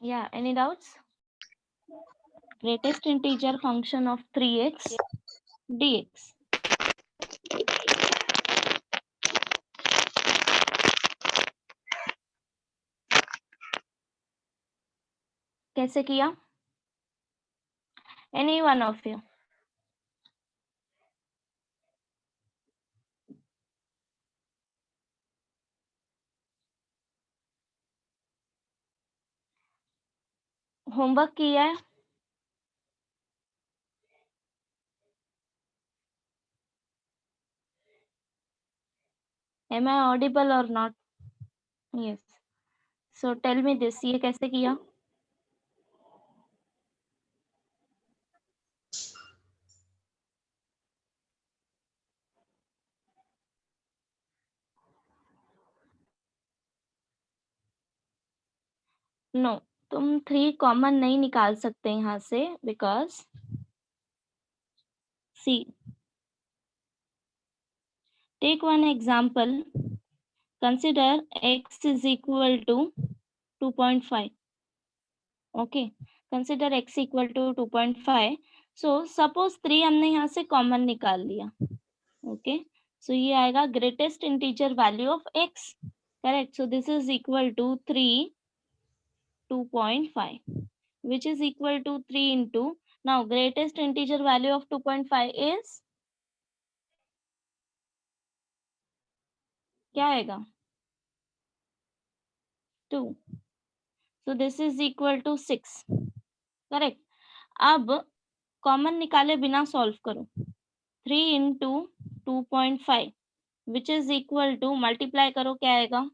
Yeah, any doubts? Greatest integer function of 3x dx. कैसे किया? Any one of you? Homework किया है? Am I audible or not? Yes. So tell me this, ये कैसे किया? No, तुम 3 common नहीं निकाल सकते यहाँ से, because see, take one example, consider x is equal to 2.5. Okay, consider x equal to 2.5. So suppose 3 हमने यहाँ से कॉमन निकाल लिया. ओके, सो ये आएगा greatest integer value of x. Correct. So this is equal to 3 2.5, which is equal to 3 into, now greatest integer value of 2.5 is, क्या आएगा? 2. So this is equal to 6. Correct. अब common निकाले बिना solve करो. 3 into 2.5 which is equal to, multiply करो, क्या आएगा?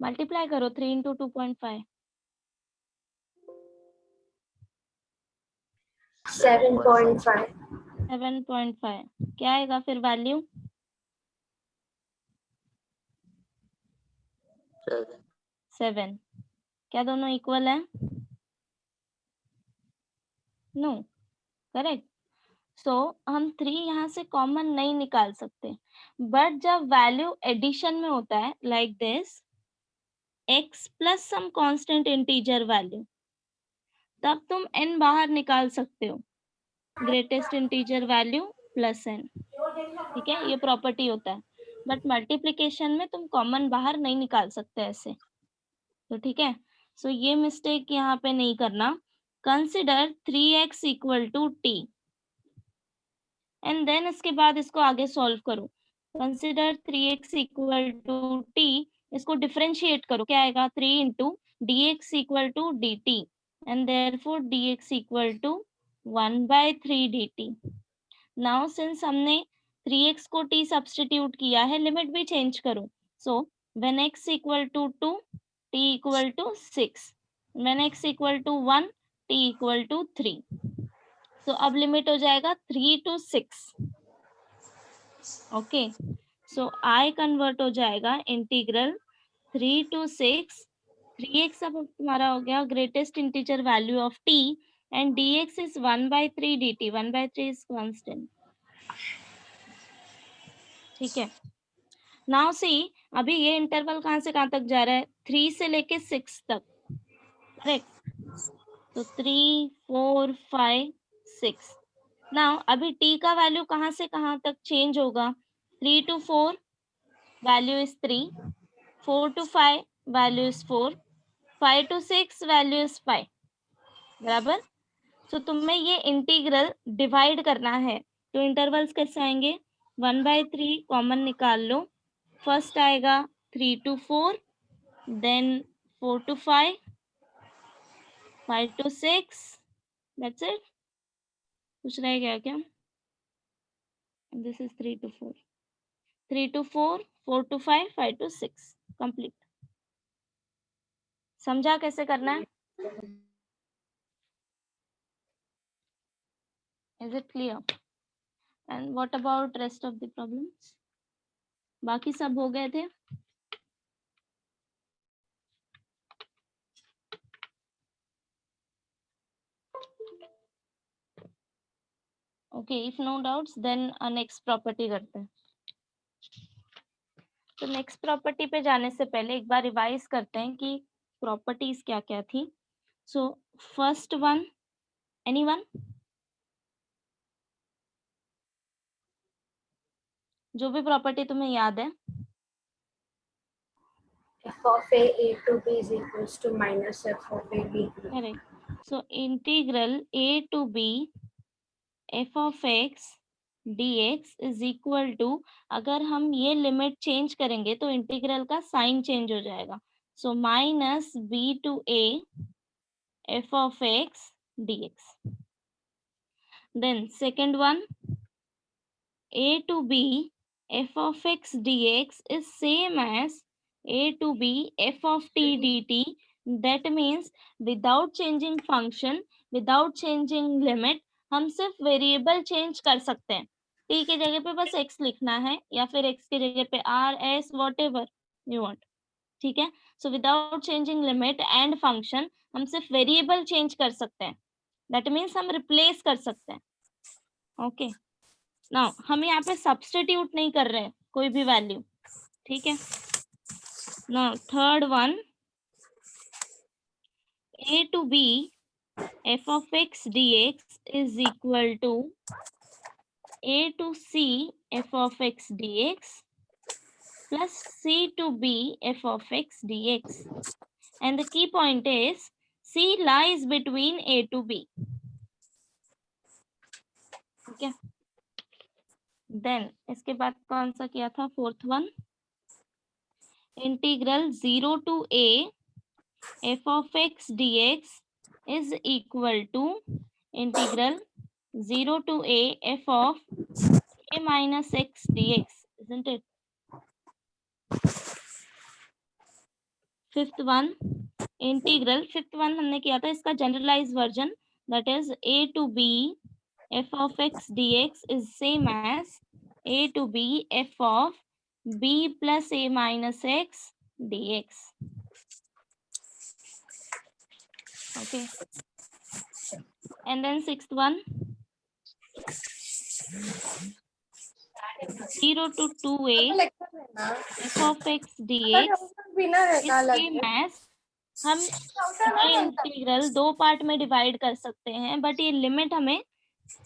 Multiply करो 3 into 2.5. 7.5. 7.5. क्या आएगा फिर वैल्यू? 7. क्या दोनों इक्वल है? नो. करेक्ट. सो हम 3 यहाँ से कॉमन नहीं निकाल सकते, बट जब वैल्यू एडिशन में होता है like this, x plus some constant integer value, तब तुम n बाहर निकाल सकते हो. Greatest integer value plus n. ठीक है, ये प्रॉपर्टी होता है. बट मल्टीप्लिकेशन में तुम कॉमन बाहर नहीं निकाल सकते ऐसे. तो ठीक है, सो ये मिस्टेक यहाँ पे नहीं करना. Consider 3x equal to t, and then इसके बाद इसको आगे सॉल्व करो. Consider 3x equal to t, इसको डिफरेंशिएट करो, क्या आएगा? 3 into dx equal to dt, and therefore dx equal to 1/3 dt. Now since हमने 3x को t सब्स्टिट्यूट किया है, लिमिट भी चेंज करो. So when x equal to 2, t equal to 6, when x equal to 1, t equal to 3. तो अब limit हो जाएगा 3 to 6. Okay, so I convert हो जाएगा इंटीग्रल 3 to 6. 3x अब तुम्हारा हो गया greatest integer value of t, and dx is 1/3 dt. 1/3 is constant. ठीक है. नाउ सी, अभी ये इंटरवल कहाँ से कहाँ तक जा रहा है? 3 से लेके 6 तक. करेक्ट. तो 3 4 5 6. नाउ अभी t का वैल्यू कहाँ से कहाँ तक चेंज होगा? 3 to 4 value is 3, 4 to 5 value is 4, 5 to 6 value is 5. बराबर. सो तुम्हें ये इंटीग्रल डिवाइड करना है. तो इंटरवल्स कैसे आएंगे? 1/3 कॉमन निकाल लो. फर्स्ट आएगा 3 to 4, then 4 to 5, 5 to 6. That's it. कुछ रह गया क्या? This is 3 to 4, 3 to 4, 4 to 5, 5 to 6. Complete. समझा कैसे करना है? Is it clear? And what about rest of the problems? बाकी सब हो गए थे? Okay, if no doubts then next property करते हैं। तो नेक्स्ट प्रॉपर्टी पे जाने से पहले एक बार रिवाइज करते हैं कि प्रॉपर्टीज क्या क्या थी। सो फर्स्ट वन, एनीवन जो भी प्रॉपर्टी तुम्हें याद है। F of a to b is equals to minus f of a b. Correct. So integral a to b f of x dx is equal to, अगर हम ये limit change करेंगे तो इंटीग्रल का साइन चेंज हो जाएगा। So minus b to a f of x dx। Then second one, a to b f of x dx is same as a to b f of t dt. That means without changing function, without changing limit, हम सिर्फ variable change कर सकते हैं। t की जगह पे बस x लिखना है या फिर x की जगह पे r, s, whatever you want। ठीक है। So without changing limit and function हम सिर्फ वेरिएबल चेंज कर सकते हैं। दैट मीन्स हम रिप्लेस कर सकते हैं। ओके, नाउ हम यहाँ पे सब्स्टिट्यूट नहीं कर रहे हैं कोई भी वैल्यू। ठीक है। Now third one, a to b f of x dx is equal to a to c f of x dx plus c to b f of x dx, and the key point is c lies between a to b। ठीक है। Then इसके बाद कौन सा किया था, fourth one, integral 0 to a f of x dx is equal to integral 0 to a f of a minus x dx, isn't it? Fifth one, integral, fifth one हमने किया था इसका generalise version, that is a to b f of x dx is same as a to b f of b plus a minus x dx। Okay, and then sixth one, 0 to 2a f of x dx is same as, हम ये integral दो part में divide कर सकते हैं, but ये limit हमें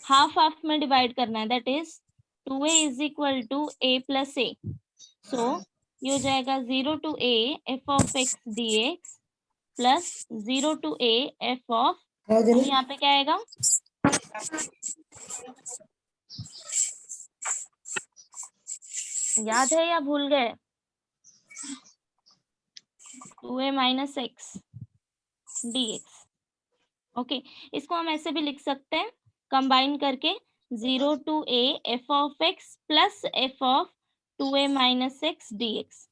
half half में डिवाइड करना है, that is 2a is equal to a plus a। So ये हो जाएगा 0 to a f of x dx plus 0 to a f of, यहाँ पे क्या आएगा, याद है या भूल गए, 2a minus x dx। Okay, इसको हम ऐसे भी लिख सकते हैं कंबाइन करके, 0 to a f of x plus f of 2a minus x dx।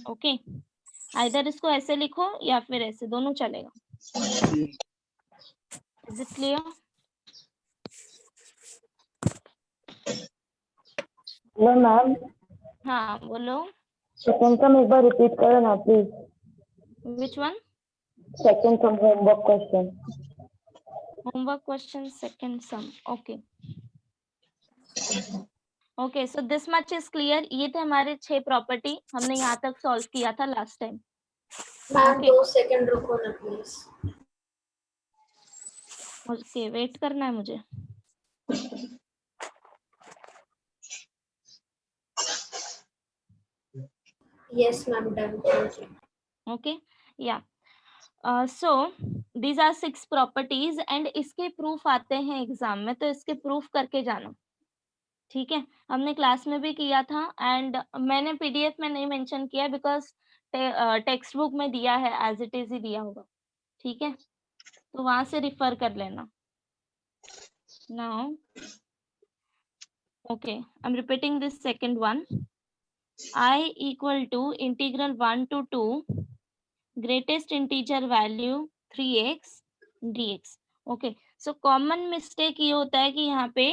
Okay, either इसको ऐसे लिखो या फिर ऐसे, दोनों चलेगा। Is it clear? Hello ma'am, हाँ बोलो। सेकंड सम एक बार रिपीट करो ना please. Which one? Second some homework question. Homework question second some. Okay okay, so this much is clear. ये थे हमारे 6 प्रॉपर्टी, हमने यहाँ तक सॉल्व किया था लास्ट टाइम। मैम 2 सेकंड रुको ना प्लीज। ओके, वेट करना है मुझे। Yes ma'am, done, thank you. Okay, yeah so these are 6 properties and इसके प्रूफ आते हैं एग्जाम में, तो इसके प्रूफ करके जाना। ठीक है, हमने क्लास में भी किया था एंड मैंने पीडीएफ में नहीं मेंशन किया बिकॉज टेक्स्ट बुक में दिया है, एज इट इज ही दिया होगा। ठीक है, तो वहां से रिफर कर लेना। Now okay, I am repeating this second one, I equal to integral 1 to 2 greatest integer value 3x dx। Okay, so common mistake ये होता है कि यहाँ पे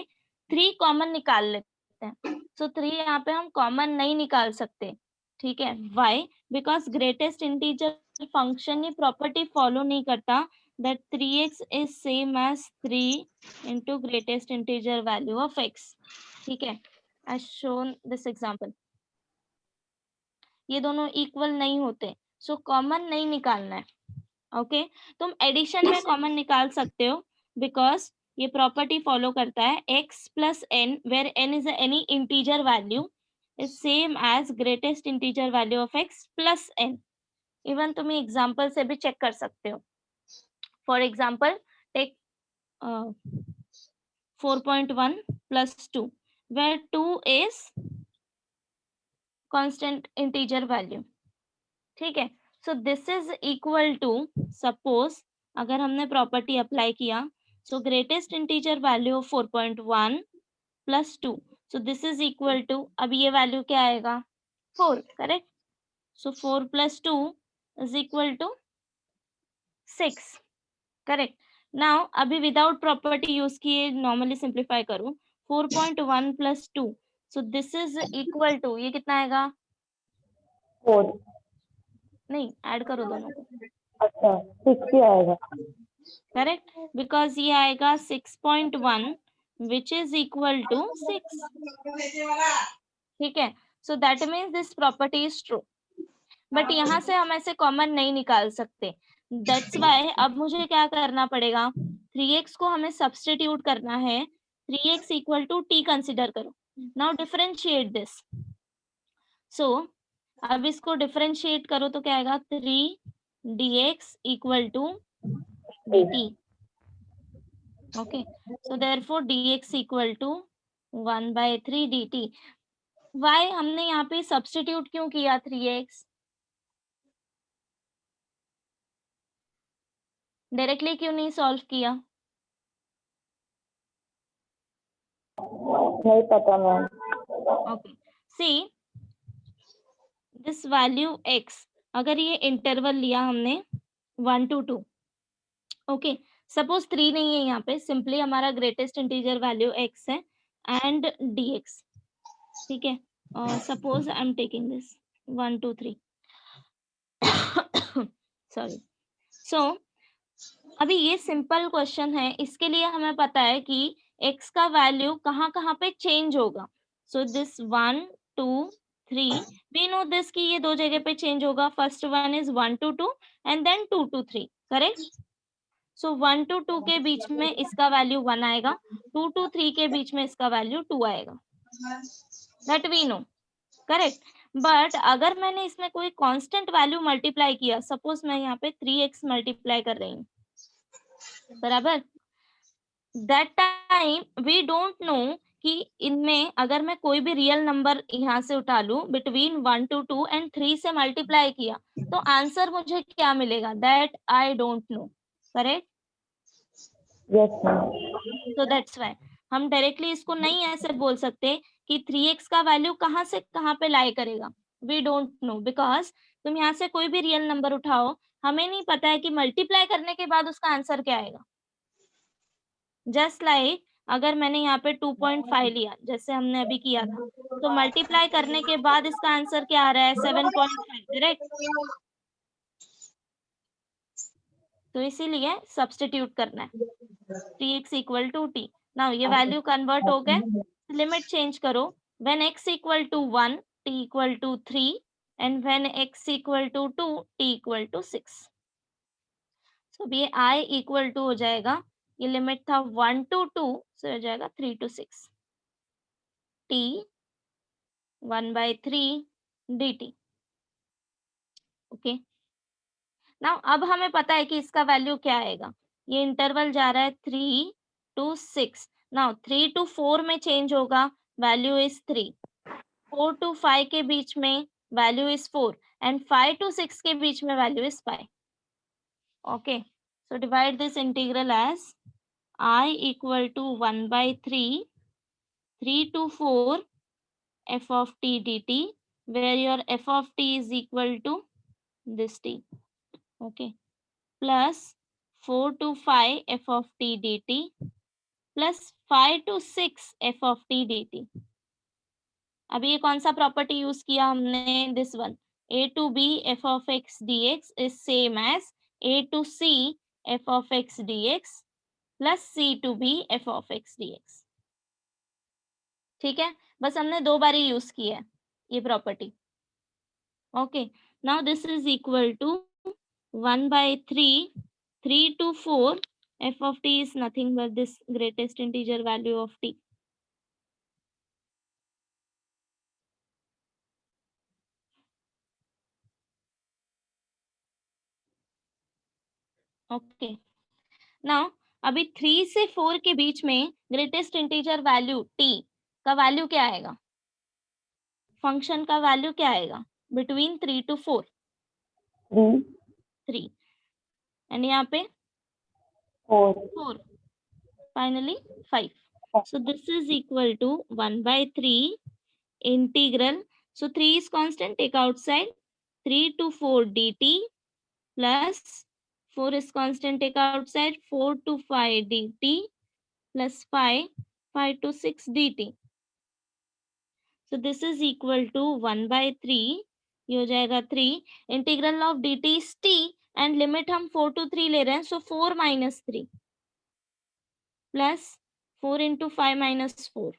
3 कॉमन निकाल लेते हैं। सो 3 यहाँ पे हम कॉमन नहीं निकाल सकते। ठीक है, why? Because greatest integer function ये प्रॉपर्टी फॉलो नहीं करता that 3x is same as 3 into greatest integer value of x. ठीक है, I shown this example. ये दोनों इक्वल नहीं होते, सो कॉमन नहीं निकालना है. ओके, तुम एडिशन में कॉमन निकाल सकते हो बिकॉज ये प्रॉपर्टी फॉलो करता है x plus n where n is any integer value is same as greatest integer value of x plus n. Even तुम एग्जाम्पल से भी चेक कर सकते हो. For example take 4.1 plus 2 where 2 is constant integer value. ठीक है, so this is equal to, suppose अगर हमने प्रॉपर्टी अप्लाई किया, सो greatest integer value of 4.1 plus 2, so this is equal to, अब ये वैल्यू क्या आएगा 4, correct. So 4 plus 2 is equal to 6, correct. Now अभी विदाउट प्रॉपर्टी यूज किए नॉर्मली सिंप्लीफाई करूं, 4.1 plus 2, so this is equal to, ये कितना आएगा, 4. नहीं ऐड करो दोनों को, अच्छा 6 ही आएगा. करेक्ट, बिकॉज ये आएगा 6.1 विच इज इक्वल टू 6. ठीक है, so that means this property is true. But यहाँ से हम ऐसे कॉमन नहीं निकाल सकते. दैट्स वाई अब मुझे क्या करना पड़ेगा, 3x को हमें सब्स्टिट्यूट करना है. 3x equal to t consider करो. Now differentiate this. सो अब इसको डिफरेंशिएट करो तो क्या आएगा, 3 dx equal to dt. Okay, so therefore dx equal to 1/3 dt. Why हमने यहाँ पे सब्स्टिट्यूट क्यों किया 3x? डायरेक्टली क्यों नहीं सॉल्व किया? नहीं पता ma'am. Okay, see this value x, अगर ये इंटरवल लिया हमने 1 to 2, ओके, सपोज 3 नहीं है यहाँ पे, सिंपली हमारा ग्रेटेस्ट इंटीजर वैल्यू x है एंड dx. ठीक है, suppose I am taking this 1 2 3, sorry. So अभी ये सिंपल क्वेश्चन है, इसके लिए हमें पता है कि x का वैल्यू कहाँ कहाँ पे चेंज होगा. So this 1 2 3, we know this कि ये दो जगह पे चेंज होगा. First one is 1 to 2 and then 2 to 3, correct. So 1 to 2 के बीच में इसका वैल्यू 1 आएगा, 2 to 3 के बीच में इसका वैल्यू 2 आएगा, that we know, correct. But अगर मैंने इसमें कोई कांस्टेंट वैल्यू मल्टीप्लाई किया, सपोज मैं यहाँ पे 3x मल्टीप्लाई कर रही हूँ, बराबर, that time we don't know कि इनमें अगर मैं कोई भी रियल नंबर यहाँ से उठा लूं बिटवीन 1 to 2 एंड 3 से मल्टीप्लाई किया, तो आंसर मुझे क्या मिलेगा, that I don't know, correct. Yes ma'am. तो दैट्स व्हाई हम डायरेक्टली इसको नहीं ऐसे बोल सकते कि 3x का वैल्यू कहाँ से कहाँ पे लाई करेगा. वी डोंट नो बिकॉज तुम यहाँ से कोई भी रियल नंबर उठाओ, हमें नहीं पता है कि मल्टीप्लाई करने के बाद उसका आंसर क्या आएगा. जस्ट लाइक अगर मैंने यहाँ पे 2.5 लिया जैसे हमने अभी किया था, तो मल्टीप्लाई करने के बाद इसका आंसर क्या आ रहा है, 7.5, करेक्ट. तो इसीलिए सब्स्टिट्यूट करना है, 3x equal to t. Now ये वैल्यू कन्वर्ट हो गए, लिमिट चेंज करो. When x equal to 1 t equal to 3 and when x equal to 2 t equal to 6. So ये i इक्वल टू हो जाएगा, ये लिमिट था 1 to 2, सो हो जाएगा 3 to 6 t 1/3 dt. Okay, now अब हमें पता है कि इसका वैल्यू क्या आएगा. ये इंटरवल जा रहा है 3 to 6. नाउ 3 to 4 में चेंज होगा, वैल्यू इज 3. 4 to 5 के बीच में वैल्यू इज 4 एंड 5 to 6 के बीच में value is 5. Okay, so divide this integral as I equal to 1/3 3 to 4 f of t dt, where your f of t is equal to this t, okay, plus 4 to 5 f of t dt plus 5 to 6 f of t dt. अभी ये कौन सा property use किया हमने, this one, a to b f of x dx is same as a to c f of x dx plus c to be f of x dx। ठीक है, बस हमने 2 बार ही यूज की है ये property. Okay, now this is equal to 1/3 3 to 4 f of t is nothing but this greatest integer value of t। Okay, now अभी 3 से 4 के बीच में ग्रेटेस्ट इंटीजर वैल्यू t का वैल्यू क्या आएगा, फंक्शन का वैल्यू क्या आएगा बिटवीन 3 to 4? 3, 3 एंड यहाँ पे 4, 4, finally 5। So this is equal to 1/3 integral. So 3 is constant, take outside, 3 to 4 dt plus 4 is constant, take outside, 4 to 5 dt plus 5 to 6 dt. So this is equal to 1/3, ये हो जाएगा 3, integral of dt is t and limit हम 4 to 3 ले रहे हैं, so 4 minus 3 plus 4 into 5 minus 4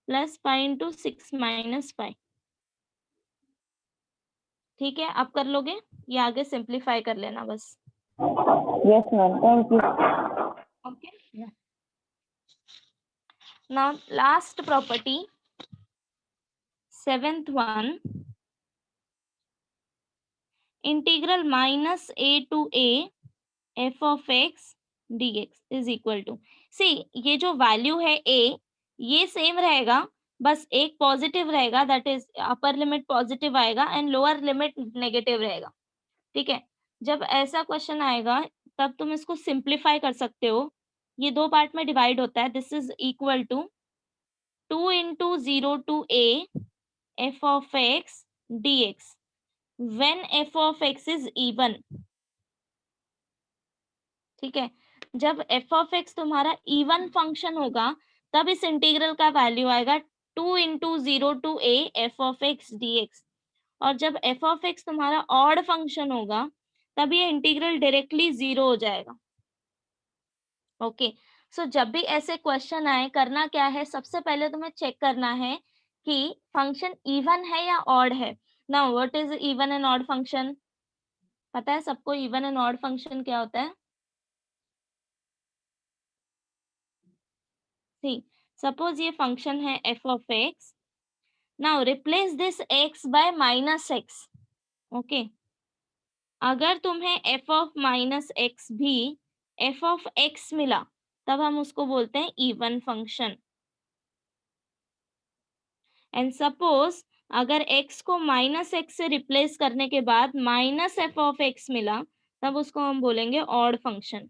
plus 5 into 6 minus 5। ठीक है, आप कर लोगे, ये आगे सिंप्लीफाई कर लेना बस। yes ma'am, thank you। Okay, now last property, 7th one, integral minus a to a f of x dx is equal to, see ये जो वैल्यू है a ये सेम रहेगा, बस एक पॉजिटिव रहेगा, that is upper limit positive आएगा and lower limit negative रहेगा। ठीक है, जब ऐसा क्वेश्चन आएगा तब तुम इसको सिंप्लीफाई कर सकते हो, ये 2 पार्ट में डिवाइड होता है। This is equal to 2 into 0 to a f of x dx when f of x is even। ठीक है, जब f of x तुम्हारा इवन फंक्शन होगा तब इस इंटीग्रल का वैल्यू आएगा 2 into 0 to a f of x dx, और जब f of x तुम्हारा ऑड फंक्शन होगा तब ये इंटीग्रल डायरेक्टली 0 हो जाएगा। ओके, सो जब भी ऐसे क्वेश्चन आए करना क्या है, सबसे पहले तुम्हें चेक करना है कि फंक्शन इवन है या ऑड है। Now what is even and odd function, पता है सबको इवन एंड ऑड फंक्शन क्या होता है? सी सपोज ये फंक्शन है f of x, now replace this x by minus x। Okay, अगर तुम्हें f of माइनस x भी f of x मिला तब हम उसको बोलते हैं इवन फंक्शन। एंड सपोज अगर x को माइनस x से रिप्लेस करने के बाद माइनस f of x मिला तब उसको हम बोलेंगे ऑड फंक्शन।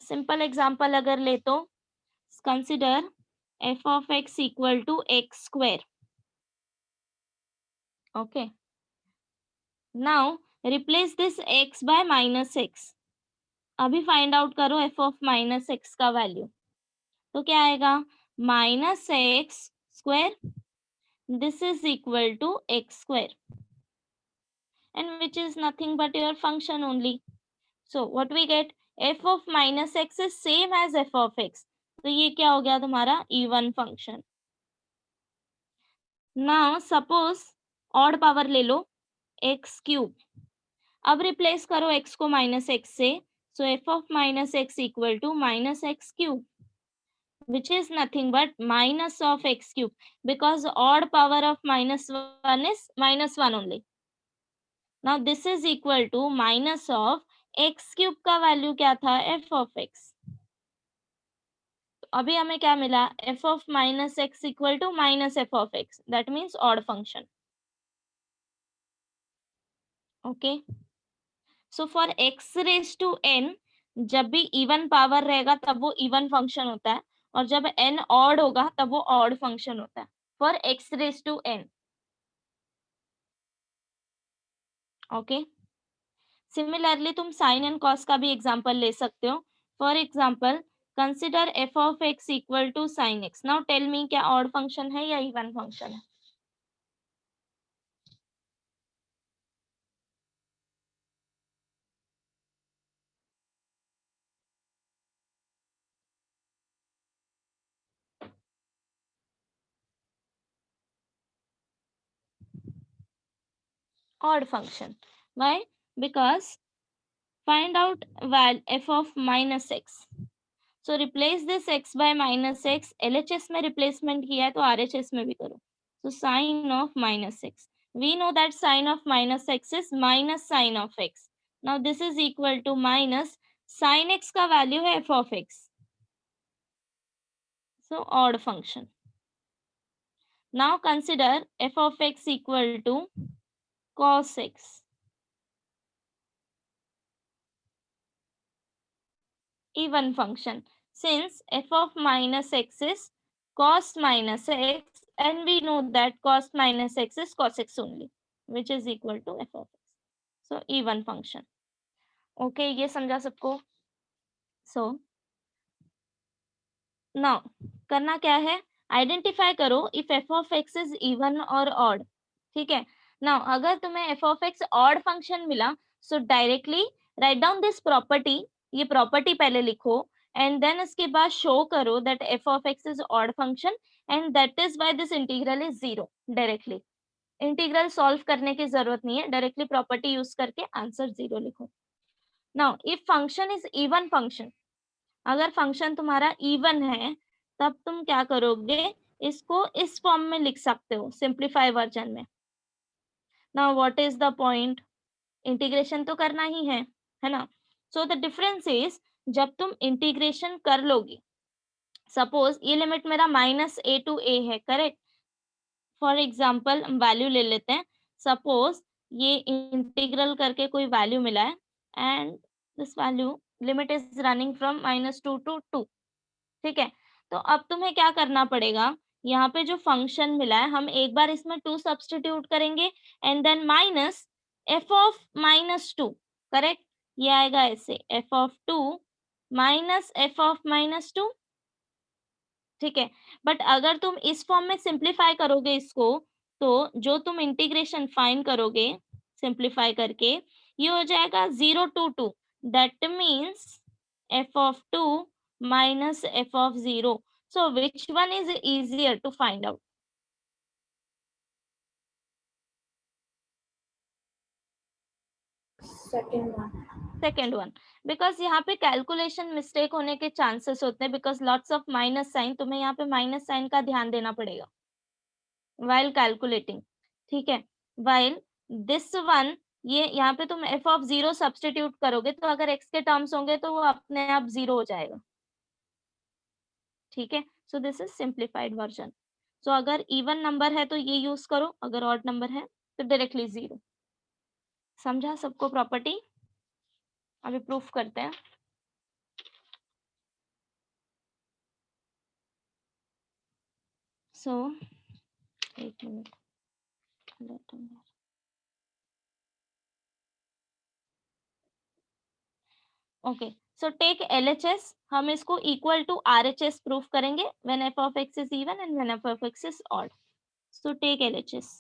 सिंपल एग्जांपल अगर ले तो consider f of x equal to x square. Okay, now replace this x by minus x। अभी फाइंड आउट करो f of माइनस x का वैल्यू, तो क्या आएगा, minus X square, this is equal to X square and which is nothing but your function only. So what we get, f of minus x is same as f of x, तो ये क्या हो गया तुम्हारा even function। Now suppose odd power ले लो x cube, अब replace करो x को माइनस x से, so f of minus x equal to minus x cube which is nothing but minus of x cube, because odd power of minus 1 is minus 1 only। Now this is equal to minus of x cube का value क्या था, f of x। तो अभी हमें क्या मिला, f of minus x equal to minus f of x, that means odd function। okay, so for x raised to n जब भी इवन पावर रहेगा तब वो इवन फंक्शन होता है, और जब n ऑड होगा तब वो ऑड फंक्शन होता है for x raised to n। Okay, similarly तुम साइन एंड कॉस का भी एग्जांपल ले सकते हो। For example consider f of x equal to sine x। Now tell me क्या ऑड फंक्शन है या इवन फंक्शन है? odd function. Why? Because find out f of minus x. So replace this x by minus x. LHS में replacement किया है तो RHS में भी करो. So sine of minus x. We know that sine of minus x is minus sine of x. Now this is equal to minus sine x का value है f of x. So odd function. Now consider f of x equal to cos x. Even function. Since f of minus x is cos minus x, and we know that cos minus x is cos x only, which is equal to f of x. So even function. Okay, ये समझा सबको? So now करना क्या है? Identify करो if f of x is even or odd. ठीक है? Now अगर तुम्हें f of x odd function मिला, so directly write down this property. ये property पहले लिखो and then इसके बाद show करो that f of x is odd function and that is why this integral is 0 directly. Integral solve करने की जरूरत नहीं है, डायरेक्टली प्रॉपर्टी यूज करके आंसर 0 लिखो. Now if function is even function, अगर फंक्शन तुम्हारा इवन है तब तुम क्या करोगे, इसको इस फॉर्म में लिख सकते हो सिंप्लीफाई वर्जन में. Now what is the point, integration तो करना ही है ना. सो द डिफरेंस इज जब तुम इंटीग्रेशन कर लोगी, सपोज ये लिमिट मेरा -a to a है, करेक्ट. फॉर एग्जाम्पल हम वैल्यू ले लेते हैं, सपोज ये इंटीग्रल करके कोई वैल्यू मिला है and this value limit is running from -2 to 2. ठीक है, तो अब तुम्हें क्या करना पड़ेगा, यहाँ पे जो फंक्शन मिला है हम एक बार इसमें 2 सब्स्टिट्यूट करेंगे and then minus f of -2, correct. ये आएगा ऐसे f of 2 minus f of -2. ठीक है, बट अगर तुम इस फॉर्म में सिंप्लीफाई करोगे इसको, तो जो तुम इंटीग्रेशन फाइंड करोगे सिंप्लीफाई करके, ये हो जाएगा 0 to 2. That means f of 2 minus f of 0. So which one is easier to find out? Second one. Because यहाँ पे कैलकुलेशन मिस्टेक होने के चांसेस होते हैं, because lots of minus sign, तुम्हें यहाँ पे माइनस साइन का ध्यान देना पड़ेगा while calculating. ठीक है, while this one, ये यहाँ पे तुम f of 0 सब्स्टिट्यूट करोगे तो अगर x के टर्म्स होंगे तो वो अपने आप 0 हो जाएगा. ठीक है, so this is simplified version. So अगर इवन नंबर है तो ये यूज करो, अगर ऑड नंबर है तो डायरेक्टली 0. समझा सबको प्रॉपर्टी? अभी प्रूफ करते हैं. सो एक minute, okay. So take LHS, हम इसको इक्वल टू RHS प्रूफ करेंगे when f of x is even and when f of x is odd. So take LHS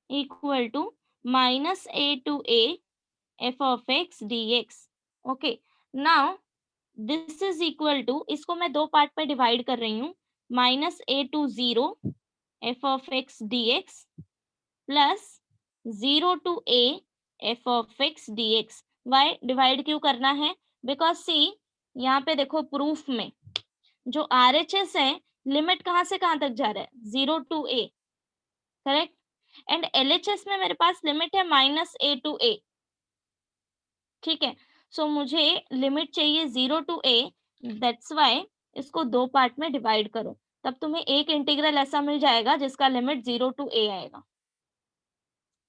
equal to minus a to a f of x dx. Okay, now this is equal to, इसको मैं दो part पे divide कर रही हूँ, minus a to 0 f of x dx plus 0 to a f of x dx. Why divide क्यों करना है? बिकॉज सी यहाँ पे देखो प्रूफ में जो RHS है, लिमिट कहाँ से कहाँ तक जा रहा है, 0 to a, correct. And LHS में मेरे पास लिमिट है -a to a. ठीक है, सो मुझे लिमिट चाहिए 0 to a, दैट्स वाई इसको दो पार्ट में डिवाइड करो, तब तुम्हें एक इंटीग्रल ऐसा मिल जाएगा जिसका लिमिट 0 to a आएगा.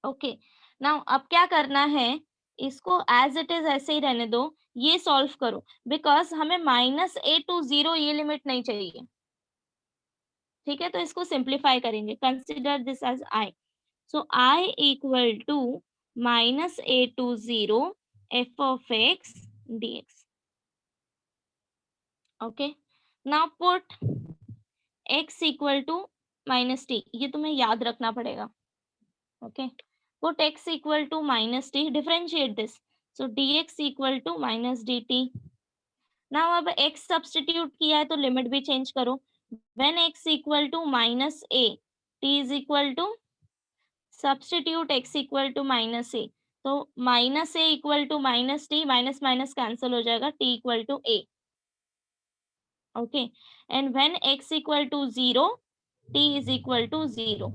ओके, नाउ अब क्या करना है, इसको एज इट इज ऐसे ही रहने दो, ये सॉल्व करो, बिकॉज हमें -a to 0 ये लिमिट नहीं चाहिए. ठीक है, तो इसको सिंप्लीफाई करेंगे. Consider this as i. So i equal to -a to 0 f of x dx. Okay, now put x equal to -t, ये तुम्हें याद रखना पड़ेगा. Okay, put x equal to -t, differentiate this. So dx equal to -dt. Now अब x substitute किया है तो limit भी चेंज करो. When x equal to -a, t is equal to substitute x equal to minus a, तो minus a equal to minus t, minus minus cancel हो जाएगा, t equal to a. Okay, and when x equal to 0, t is equal to 0.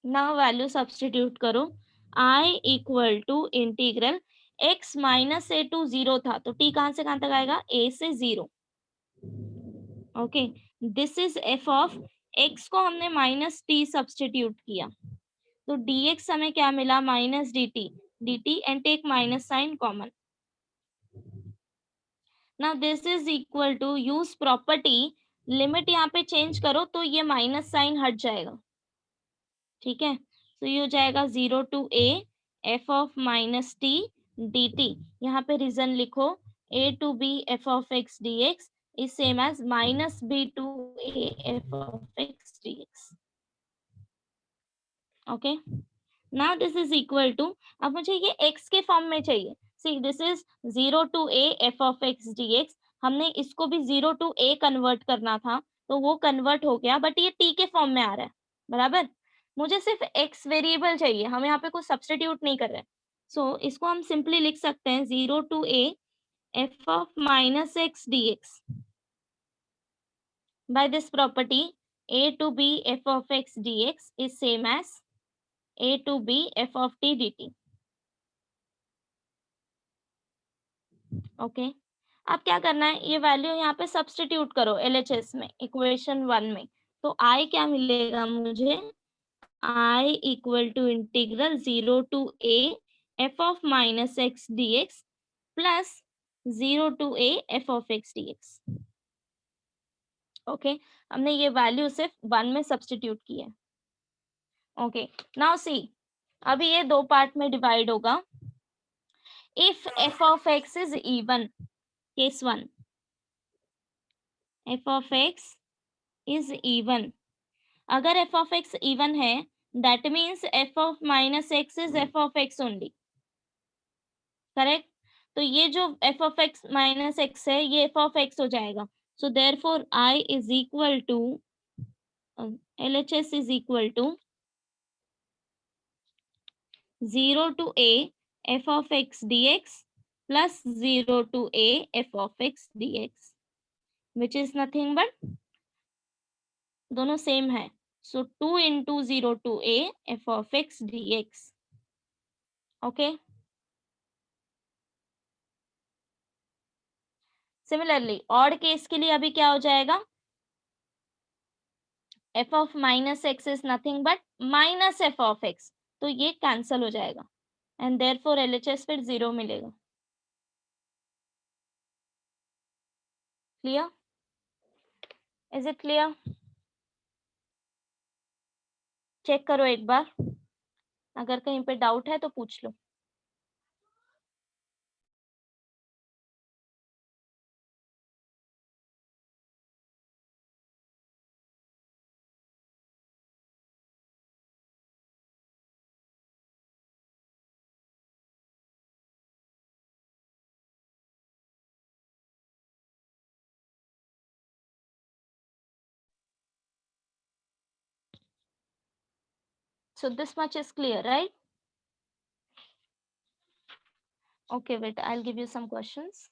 Now value substitute करो. I equal to integral x minus a to 0 था, तो t कहां से कहां तक आएगा, a से 0. Okay, this is f of x को हमने माइनस टी सब्सटीट्यूट किया, तो dx हमें क्या मिला, minus dt and take minus sign common. Now this is equal to, use property, limit यहाँ पे चेंज करो तो ये माइनस साइन हट जाएगा. ठीक है, तो ये हो जाएगा 0 to a f of minus t dt. यहाँ पे रीजन लिखो, a to b f of x dx is same as minus b to a f of x dx. Okay, now this is equal to, अब मुझे ये x के form में चाहिए. See this is 0 to a f of x dx. हमने इसको भी 0 to a convert करना था, तो वो कन्वर्ट हो गया, बट ये t के फॉर्म में आ रहा है. बराबर, मुझे सिर्फ x वेरिएबल चाहिए, हम यहाँ पे कुछ सब्सटीट्यूट नहीं कर रहे. सो इसको हम सिंपली लिख सकते हैं 0 to a f of minus x dx. By this property a to b f of x dx is same as a to b f of t dt. Okay, अब क्या करना है, ये वैल्यू यहाँ पे सब्सटीट्यूट करो LHS में, equation 1 में. तो I क्या मिलेगा मुझे, I equal to integral 0 to a f of minus x dx plus 0 to a f of x dx. Okay, हमने ये वैल्यू सिर्फ 1 में सब्सटीट्यूट की है. ओके, नाउ सी, अभी ये दो पार्ट में डिवाइड होगा. If f of x is even, case 1, f of x is even. अगर f of x even है, that means f of minus x is f of x only. Correct, तो ये जो f of x minus x है, ये f of x हो जाएगा. So therefore I is equal to LHS is equal to 0 to a f of x dx plus 0 to a f of x dx, which is nothing but, दोनों same है, so 2 into 0 to a f of x dx. Okay, similarly odd case के लिए अभी क्या हो जाएगा, f of minus x is nothing but minus f of x, तो ये कैंसल हो जाएगा एंड देयरफॉर LHS फिर 0 मिलेगा. Clear, is it clear? Check करो एक बार, अगर कहीं पे डाउट है तो पूछ लो. So this much is clear, right? Okay, wait, I'll give you some questions.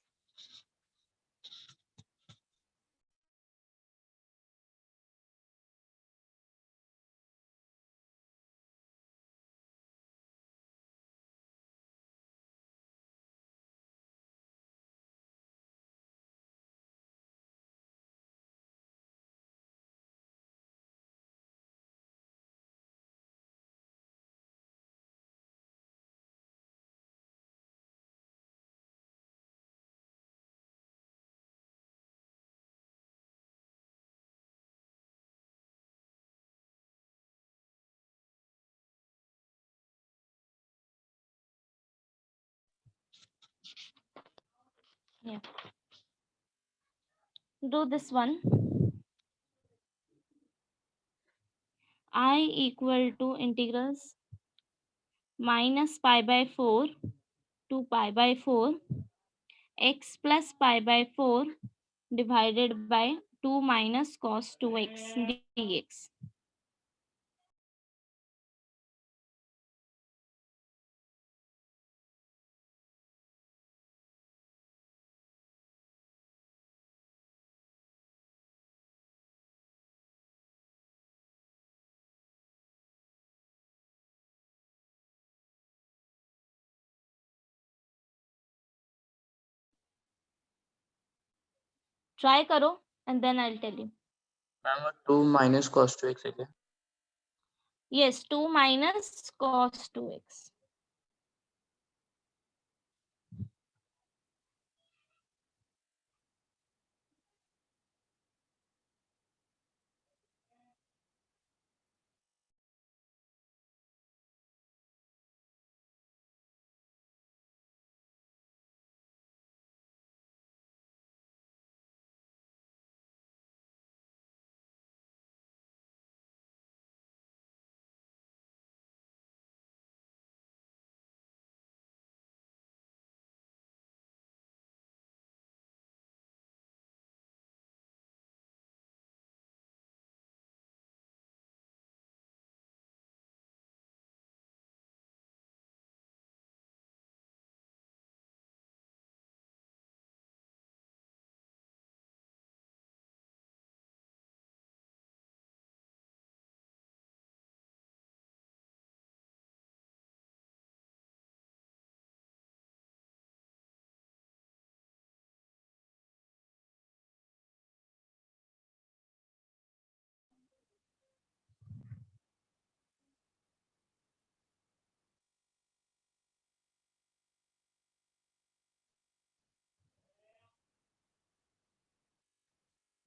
Yeah, do this one. I equal to integrals minus pi by 4 to pi by 4 x plus pi by 4 divided by 2 minus cos 2x dx. Try करो and then I will tell you. Ma'am 2 minus cos 2x है क्या? Yes, 2 minus cos 2x.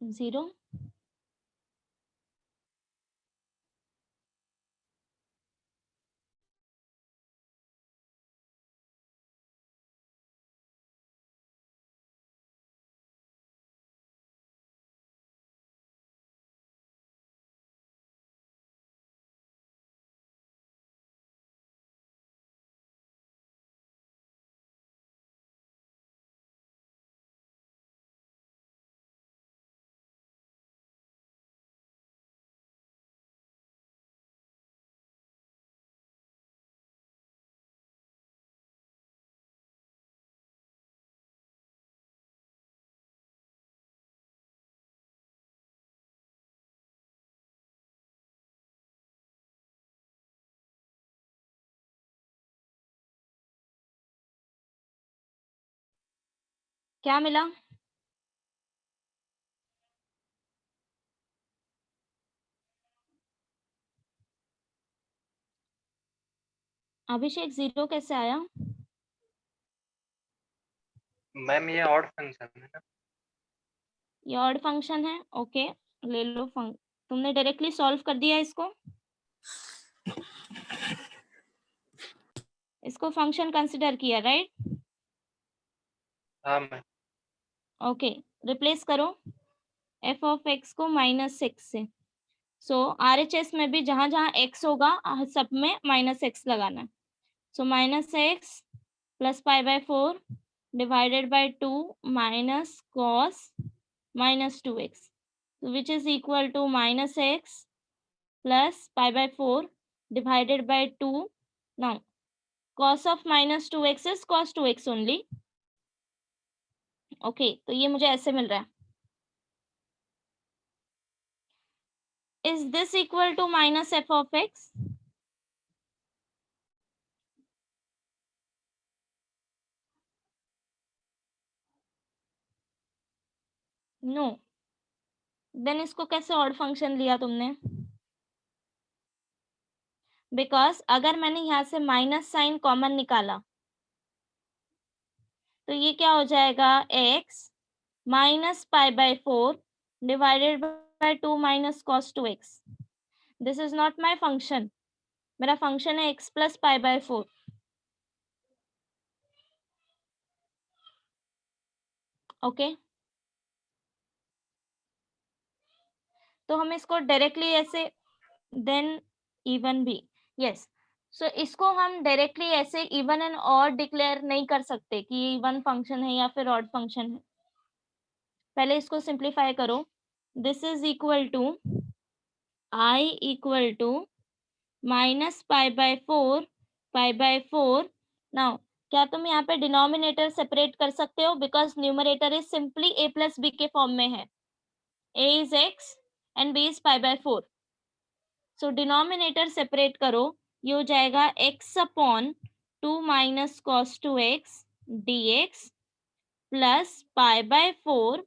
Zero. क्या मिला? अभिषेक 0 कैसे आया? Ma'am ये odd function है ना? ये ऑड फंक्शन है. ओके, ले लो. तुमने डायरेक्टली सॉल्व कर दिया इसको? इसको फंक्शन कंसिडर किया, राइट? हाँ मैम. ओके, रिप्लेस करो एफ ऑफ एक्स को -6 से. सो RHS में भी जहां जहां x होगा सब में -x लगाना है. सो -x plus π/4 divided by 2 minus cos -2x, which is equal to -x plus π/4 divided by 2. Now cos of -2x is cos 2x only. Okay, तो ये मुझे ऐसे मिल रहा है. Is this equal to minus f of x? No. Then इसको कैसे odd function लिया तुमने? बिकॉज अगर मैंने यहाँ से माइनस साइन कॉमन निकाला तो ये क्या हो जाएगा? x minus π/4 divided by 2 minus cos 2x. This is not my function. मेरा फंक्शन है x प्लस π/4. ओके, तो हम इसको डायरेक्टली ऐसे देन इवन भी. यस. सो इसको हम डायरेक्टली ऐसे इवन एंड ऑड डिक्लेयर नहीं कर सकते कि ये इवन फंक्शन है या फिर ऑड फंक्शन है. पहले इसको सिंप्लीफाई करो. This is equal to I equal to minus π/4. Now क्या तुम यहाँ पे डिनोमिनेटर सेपरेट कर सकते हो? Because numerator is simply a plus b के फॉर्म में है. a इज x एंड b इज π/4. सो डिनोमिनेटर सेपरेट करो. ये हो जाएगा x upon 2 minus cos 2x dx plus π/4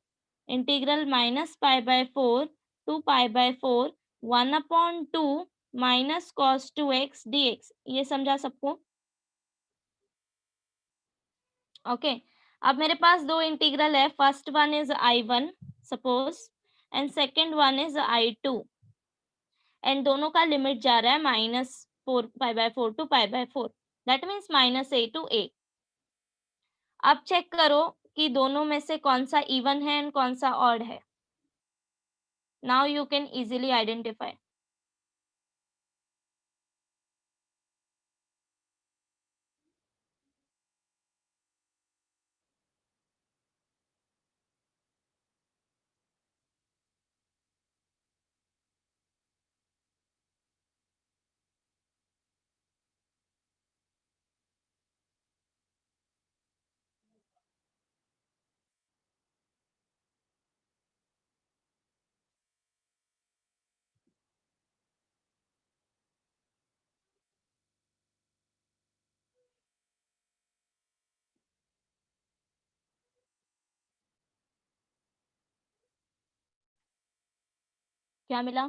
integral -π/4 to π/4 1/2 minus cos 2x dx। ये समझा सबको? ओके अब मेरे पास दो इंटीग्रल है, first one is I1 suppose and second one is I2 and दोनों का लिमिट जा रहा है -π/4 to π/4, that means -a to a। अब चेक करो कि दोनों में से कौन सा इवन है एंड कौन सा ऑड है। Now you can easily identify. क्या मिला?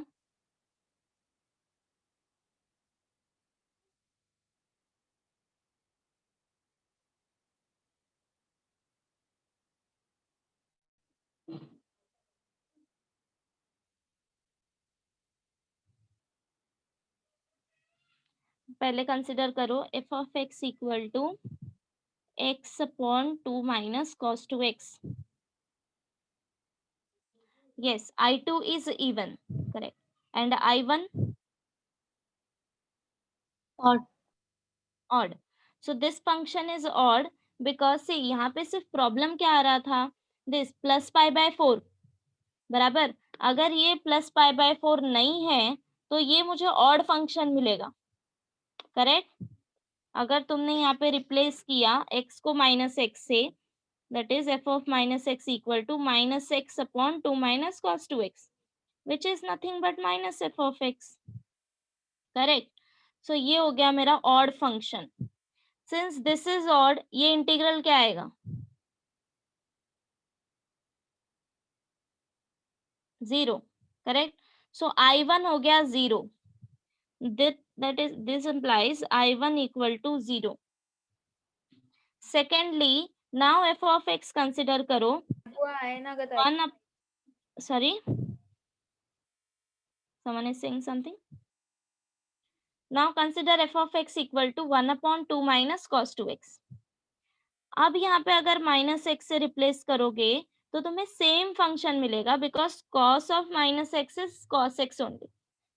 पहले कंसिडर करो f of x equal to x upon 2 minus cos 2x। yes, I2 is even, correct, and I1 odd। so this function is odd because see यहाँ पे सिर्फ problem क्या आ रहा था, this +π/4 बराबर, अगर ये +π/4 नहीं है तो ये मुझे ऑड फंक्शन मिलेगा, करेक्ट। अगर तुमने यहाँ पे रिप्लेस किया x को -x से, that is f of -x equal to -x upon 2 minus cos 2x, which is nothing but -f of x, correct। so ये हो गया मेरा odd function. since this is odd, ये इंटीग्रल क्या आएगा, 0, करेक्ट। so I1 हो गया 0, this implies I1 equal to 0। secondly, now f of x consider करो, sorry, someone is saying something। now consider f of x equal to 1/2 minus cos 2x। अब यहाँ पे अगर -x से रिप्लेस करोगे तो तुम्हें सेम फंक्शन मिलेगा, because cos of -x is cos x only,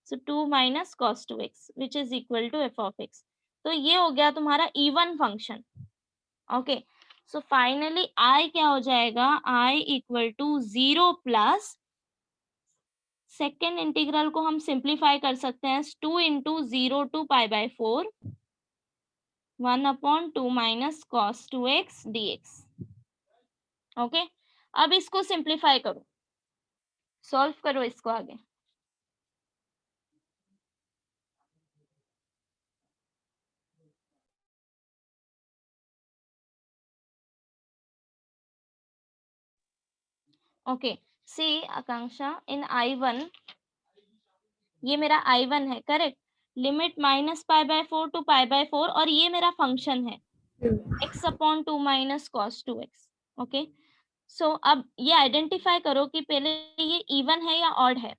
so 2 minus cos 2x which is equal to f of x। तो ये हो गया तुम्हारा even function. Okay so finally I क्या हो जाएगा, I equal to 0 plus second integral को हम सिंप्लीफाई कर सकते हैं 2 into 0 to π/4 1/2 minus cos 2x dx। Okay अब इसको सिंप्लीफाई करो, सॉल्व करो इसको आगे। ओके सी आकांक्षा, इन I1 ये मेरा I1 है, करेक्ट, लिमिट -π/4 to π/4 और ये मेरा फंक्शन है x upon 2 minus cos 2x। Okay so अब ये आइडेंटिफाई करो कि पहले ये इवन है या ऑड है।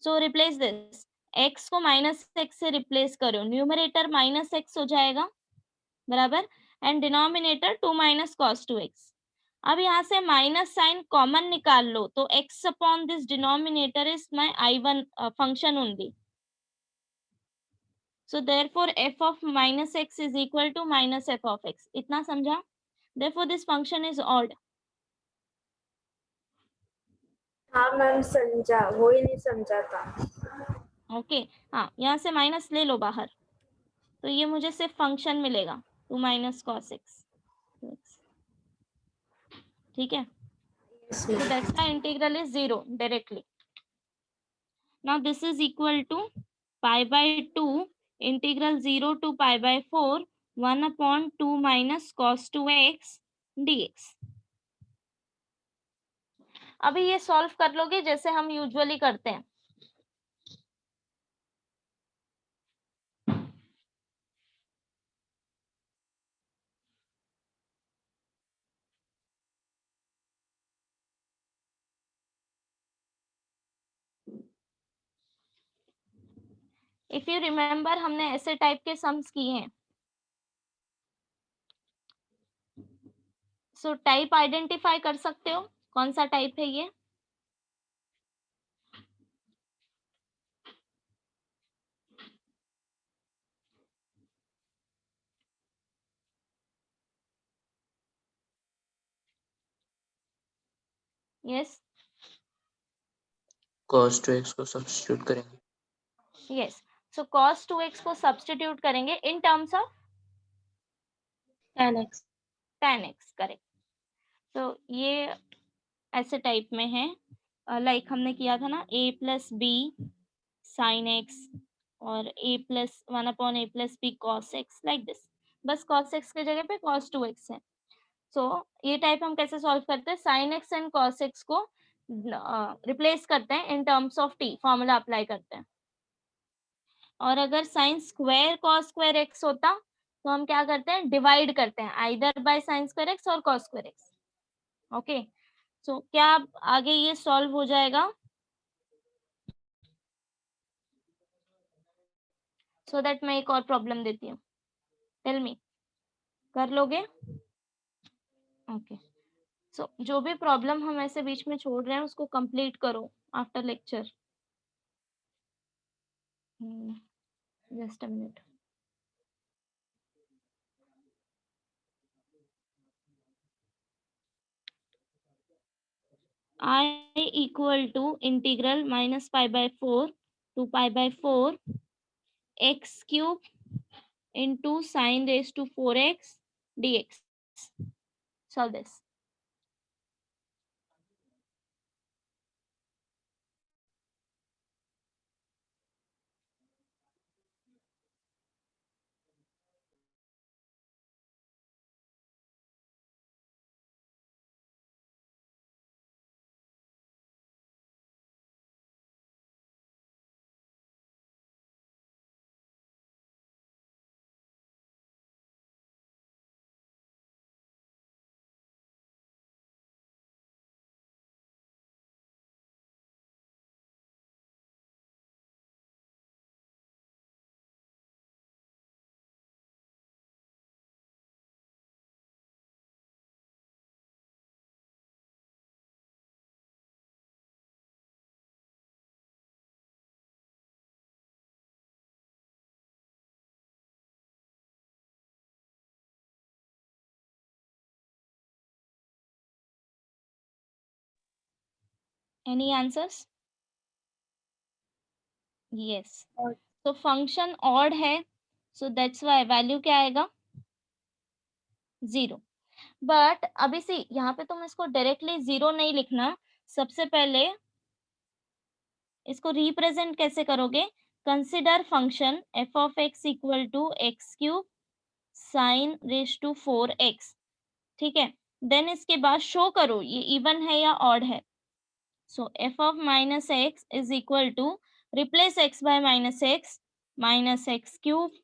सो रिप्लेस दिस, x को -x से रिप्लेस करो, न्यूमरेटर -x हो जाएगा बराबर, and denominator 2 minus cos 2x। अब यहाँ से माइनस साइन कॉमन निकाल लो तो x upon this denominator is my I1 function only, so therefore f of -x is equal to -f of x। इतना समझा? therefore this function is odd। हाँ ma'am समझा, वो ही नहीं समझा था। ओके हाँ यहाँ से माइनस ले लो बाहर, तो ये मुझे सिर्फ फंक्शन मिलेगा 2 minus cos x, ठीक है। Yes, so ma'am. that's why integral is 0 directly। now this is equal to π/2 integral 0 to π/4 1/2 minus cos 2x dx। अभी ये सॉल्व कर लोगे जैसे हम यूजुअली करते हैं। इफ यू रिमेम्बर हमने ऐसे टाइप के सम्स किए हैं। सो टाइप आइडेंटिफाई कर सकते हो कौन सा टाइप है ये? यस cos 2x को सब्स्टिट्यूट करेंगे। यस। सो cos 2x को सब्स्टिट्यूट करेंगे in terms of 10x. 10x, correct. तो ये ऐसे टाइप में है, लाइक हमने किया था ना a plus b sine x और a plus 1/a+b cos x, like this. बस cos x की जगह पे cos 2x है। सो ये टाइप हम कैसे सॉल्व करते हैं? Sine x and cos x को रिप्लेस करते हैं in terms of t, formula apply करते हैं। और अगर sine square cos square x होता तो हम क्या करते हैं? डिवाइड करते हैं either by sine square x और cos स्क्वायर x। ओके, सो क्या आगे ये सॉल्व हो जाएगा? सो दैट मैं एक और प्रॉब्लम देती हूँ, टेल मी, कर लोगे? ओके, सो जो भी प्रॉब्लम हम ऐसे बीच में छोड़ रहे हैं उसको कंप्लीट करो after lecture. Just a minute. I equal to integral minus pi by 4 to pi by 4 x cube into sin raised to 4x dx. Solve this. Any answers? Yes. Odd. तो function odd है, so that's why value क्या आएगा? 0। But अभी सी यहाँ पे तुम इसको directly 0 नहीं लिखना, सबसे पहले इसको रिप्रेजेंट कैसे करोगे? Consider function f of x equal to x cube sine raise to 4x, ठीक है। देन इसके बाद शो करो ये इवन है या ऑड है। सो f of minus x is equal to, replace x by minus x cube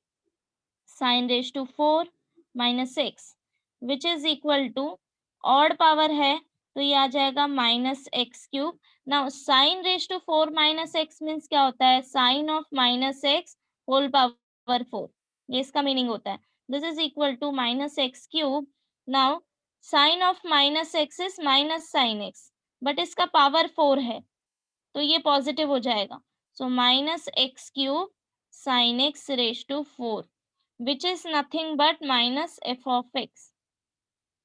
sin raised to 4 minus x, which is equal to, odd power है तो ये आ जाएगा minus x cube. Now sin raised to 4 minus x means क्या होता है? sin of minus x whole power 4, ये इसका meaning होता है। This is equal to minus x cube. Now sin of minus x is minus sin x, but इसका power 4 है तो ये पॉजिटिव हो जाएगा। So minus x cube sine x raise to 4, which is nothing but minus f of x.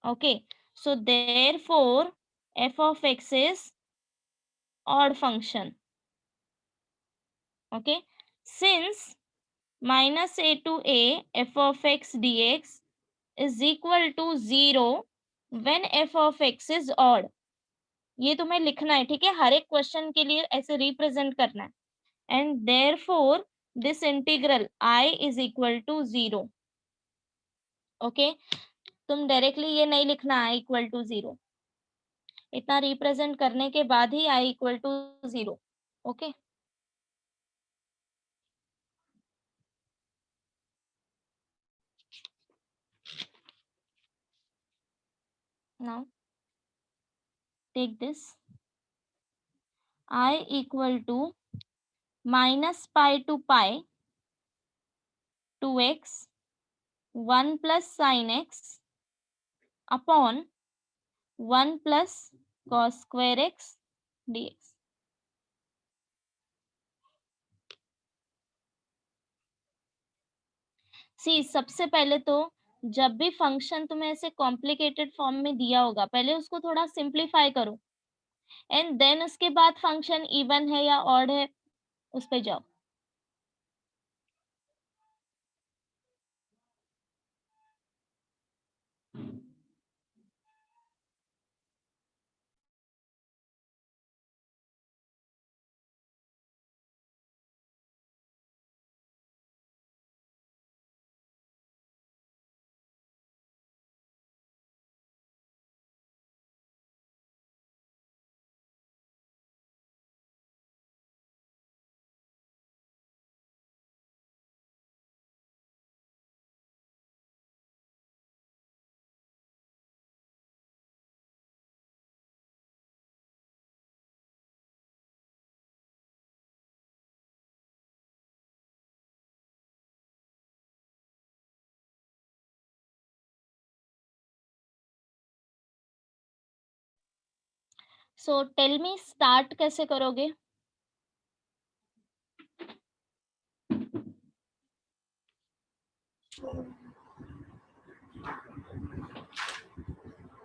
Okay, so therefore f of x is odd function. Okay, since minus a to a f of x dx is equal to 0 when f of x is odd. ये तुम्हें लिखना है, ठीक है, हर एक question के लिए ऐसे रिप्रेजेंट करना है। And therefore this integral I is equal to 0. Okay, तुम डायरेक्टली ये नहीं लिखना I equal to 0, इतना रिप्रेजेंट करने के बाद ही I इक्वल टू 0. ओके, now take this. I equal to minus pi to pi 2x 1 plus sin x upon 1 plus cos square x dx. सी, सबसे पहले तो जब भी फंक्शन तुम्हें ऐसे कॉम्प्लिकेटेड फॉर्म में दिया होगा, पहले उसको थोड़ा सिंप्लीफाई करो एंड देन उसके बाद फंक्शन इवन है या ऑड है उस पे जाओ. सो टेल मी, स्टार्ट कैसे करोगे?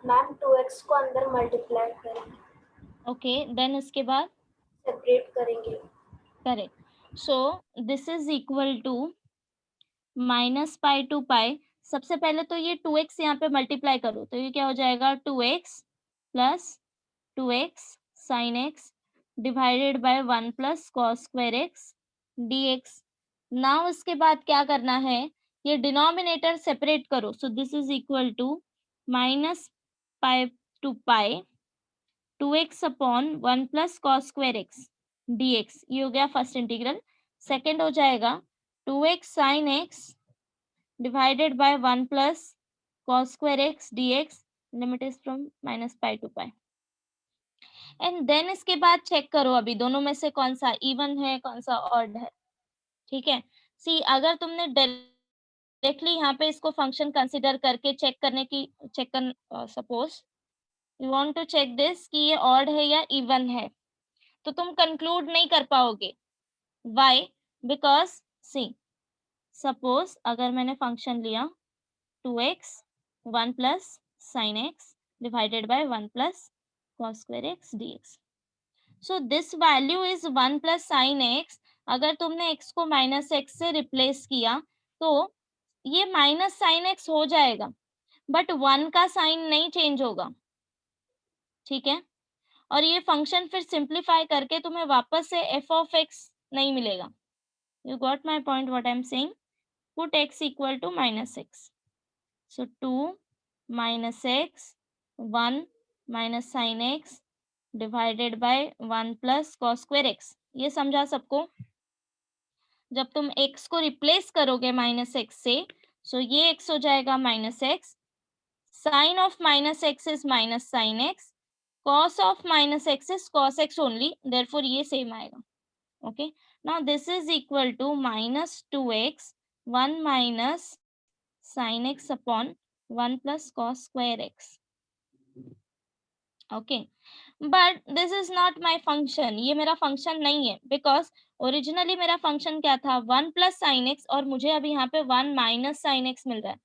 मैम 2x को अंदर मल्टीप्लाई करेंगे, ओके, देन उसके बाद सेपरेट करेंगे. Correct. So this is equal to minus pi to pi. सबसे पहले तो ये 2x यहाँ पे मल्टीप्लाई करो, तो ये क्या हो जाएगा 2x plus 2x sine x divided by 1 plus cos square x dx. Now उसके बाद क्या करना है, ये डिनोमिनेटर सेपरेट करो. So this is equal to minus pi to pi 2x upon 1 plus cos square x dx. ये हो गया फर्स्ट इंटीग्रल. सेकेंड हो जाएगा 2x sine x divided by 1 plus cos square x dx. Limit is from minus pi to pi. And then इसके बाद check करो अभी दोनों में से कौन सा इवन है कौन सा ऑड है. ठीक है, सी अगर तुमने डायरेक्टली यहाँ पे इसको फंक्शन कंसिडर करके चेक कर suppose you want to check this कि ये ऑड है या इवन है, तो तुम कंक्लूड नहीं कर पाओगे. व्हाई? बिकॉज सी सपोज अगर मैंने फंक्शन लिया 2x 1 plus sin x divided by 1 plus cos square x dx. So this value is 1 plus sin x. अगर तुमने x को माइनस x से रिप्लेस किया तो ये माइनस sin x हो जाएगा, बट 1 का साइन नहीं चेंज होगा. ठीक है, और ये फंक्शन फिर सिंप्लीफाई करके तुम्हें वापस से f of x नहीं मिलेगा. You got my point what I am saying? Put x equal to minus x. So 2 minus x 1 minus sin x divided by 1 plus cos square x. ये समझा सबको? जब तुम x को रिप्लेस करोगे minus x से, सो ये x हो जाएगा minus x. Sine of minus x is minus sine x. cos of minus x is cos x only, therefore ये सेम आएगा. Okay, now this is equal to minus 2x 1 माइनस sin x upon 1 plus cos square x. Okay, but this is not my function. ये मेरा function नहीं है, because originally मेरा function क्या था 1 प्लस साइन एक्स, और मुझे अभी यहाँ पे 1 माइनस साइन एक्स मिल रहा है,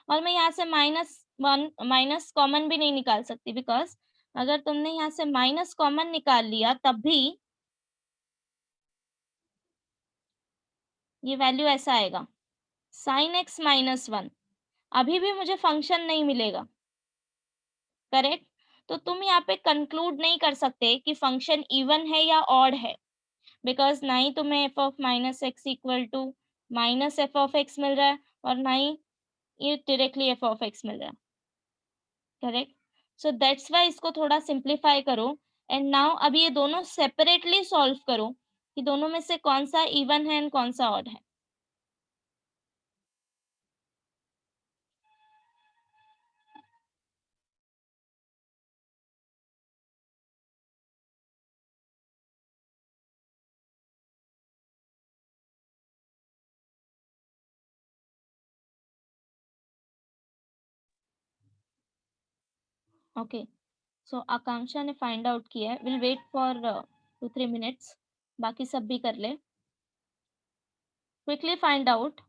और मैं यहाँ से माइनस कॉमन भी नहीं निकाल सकती, बिकॉज अगर तुमने यहाँ से माइनस कॉमन निकाल लिया तब भी ये वैल्यू ऐसा आएगा साइन एक्स माइनस 1. अभी भी मुझे फंक्शन नहीं मिलेगा. करेक्ट, तो तुम यहाँ पे कंक्लूड नहीं कर सकते कि फंक्शन इवन है या ऑड है, बिकॉज ना ही तुम्हें f of minus x equal to minus f of x मिल रहा है, और ना ही ये डायरेक्टली एफ ऑफ एक्स मिल रहा है. करेक्ट, सो दैट्स वाई इसको थोड़ा सिंप्लीफाई करो एंड नाउ अभी ये दोनों सेपरेटली सॉल्व करो कि दोनों में से कौन सा इवन है एंड कौन सा ऑड है. ओके, सो आकांक्षा ने फाइंड आउट किया है. विल वेट फॉर 2-3 मिनट्स, बाकी सब भी कर ले. Quickly find out.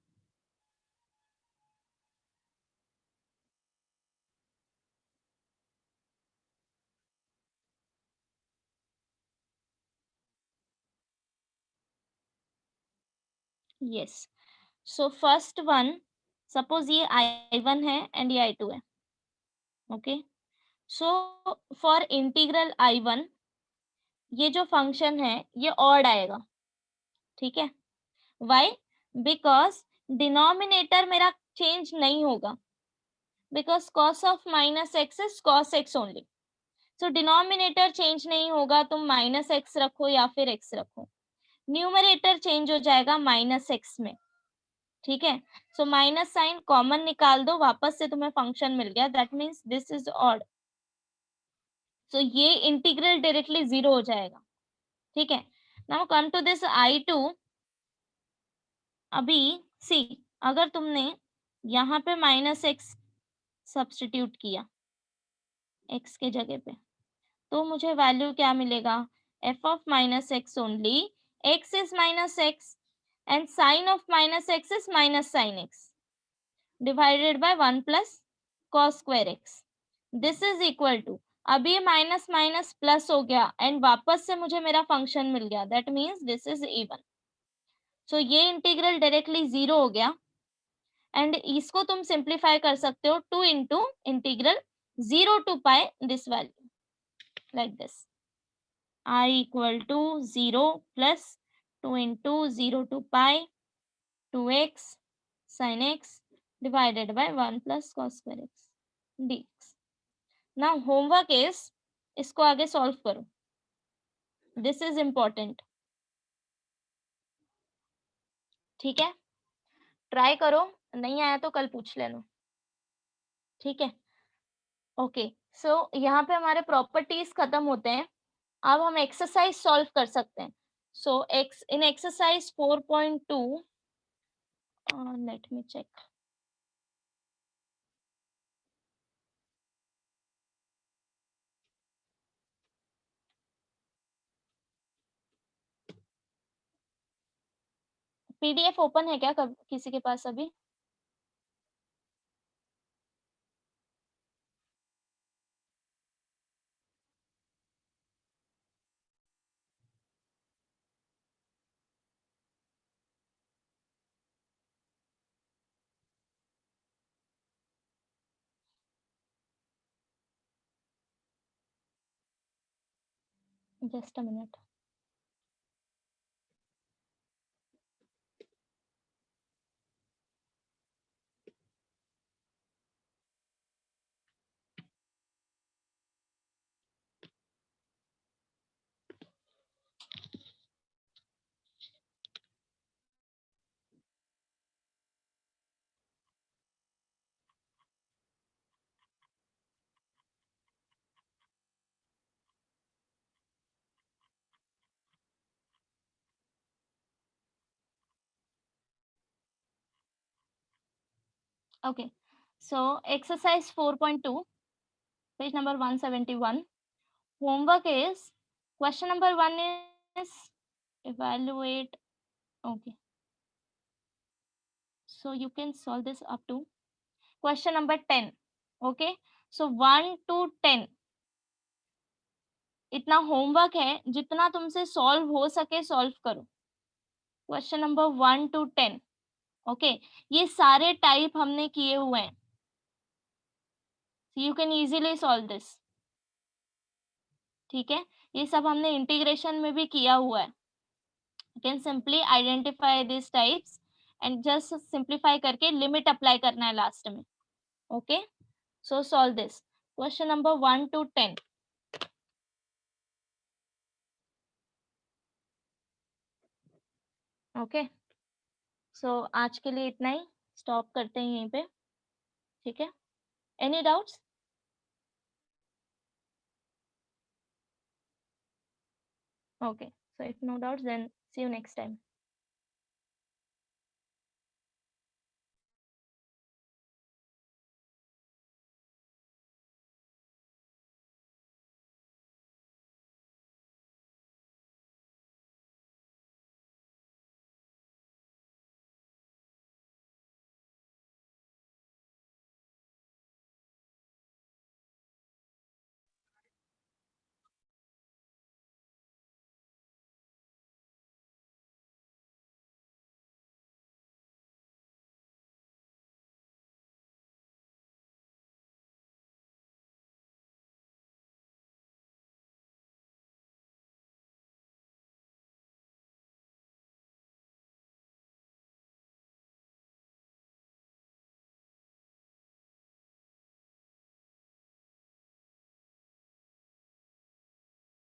Yes, so first one, suppose ये I1 है एंड ये I2 है. Okay, so for integral I1 ये जो फंक्शन है ये ऑड आएगा. ठीक है, वाई? बिकॉज डिनोमिनेटर मेरा चेंज नहीं होगा, because cos of minus x is cos x only. So denominator change नहीं होगा, तुम माइनस एक्स रखो या फिर x रखो, न्यूमरेटर चेंज हो जाएगा माइनस एक्स में. ठीक है, सो माइनस साइन कॉमन निकाल दो, वापस से तुम्हें फंक्शन मिल गया. That means this is odd. So ये इंटीग्रल डायरेक्टली 0 हो जाएगा. ठीक है, now come to this I2. अभी सी, अगर तुमने यहाँ पे माइनस एक्स सब्स्टिट्यूट किया x के जगह पे, तो मुझे वैल्यू क्या मिलेगा? f of minus x only. x is minus x and sine of minus x is minus sine x divided by 1 plus cos square x. This is equal to, अब ये माइनस माइनस प्लस हो गया and वापस से मुझे मेरा function मिल गया. That means this is even. So ये इंटीग्रल डायरेक्टली 0 हो गया एंड इसको तुम सिंप्लीफाई कर सकते हो 2 into integral 0 to pi this value, like this. I equal to 0 plus 2 into 0 to pi 2x sin x divided by 1 plus cos square x dx. Now homework is इसको आगे solve करो. This is important. ठीक है, try करो, नहीं आया तो कल पूछ लेना. ठीक है, ओके. सो यहाँ पे हमारे प्रॉपर्टीज खत्म होते हैं. अब हम एक्सरसाइज सॉल्व कर सकते हैं. So x in exercise 4.2, let me check. PDF open है क्या किसी के पास अभी? Just a minute. Okay, so exercise 4.2, page number 171. Homework is, question number 1 is evaluate. Okay, so you can solve this up to question number 10. Okay, so 1 to 10 इतना homework है, जितना तुमसे सॉल्व हो सके सॉल्व करो. Question number 1 to 10. ओके, ये सारे type हमने किए हुए हैं. You can easily solve this. ठीक है, ये सब हमने इंटीग्रेशन में भी किया हुआ है. You can simply identify this types and just simplify करके लिमिट अप्लाई करना है लास्ट में. Okay, so solve this. Question number 1 to 10. Okay, so आज के लिए इतना ही, स्टॉप करते हैं यहीं पे, ठीक है? Any doubts? Okay, so if no doubts, then see you next time.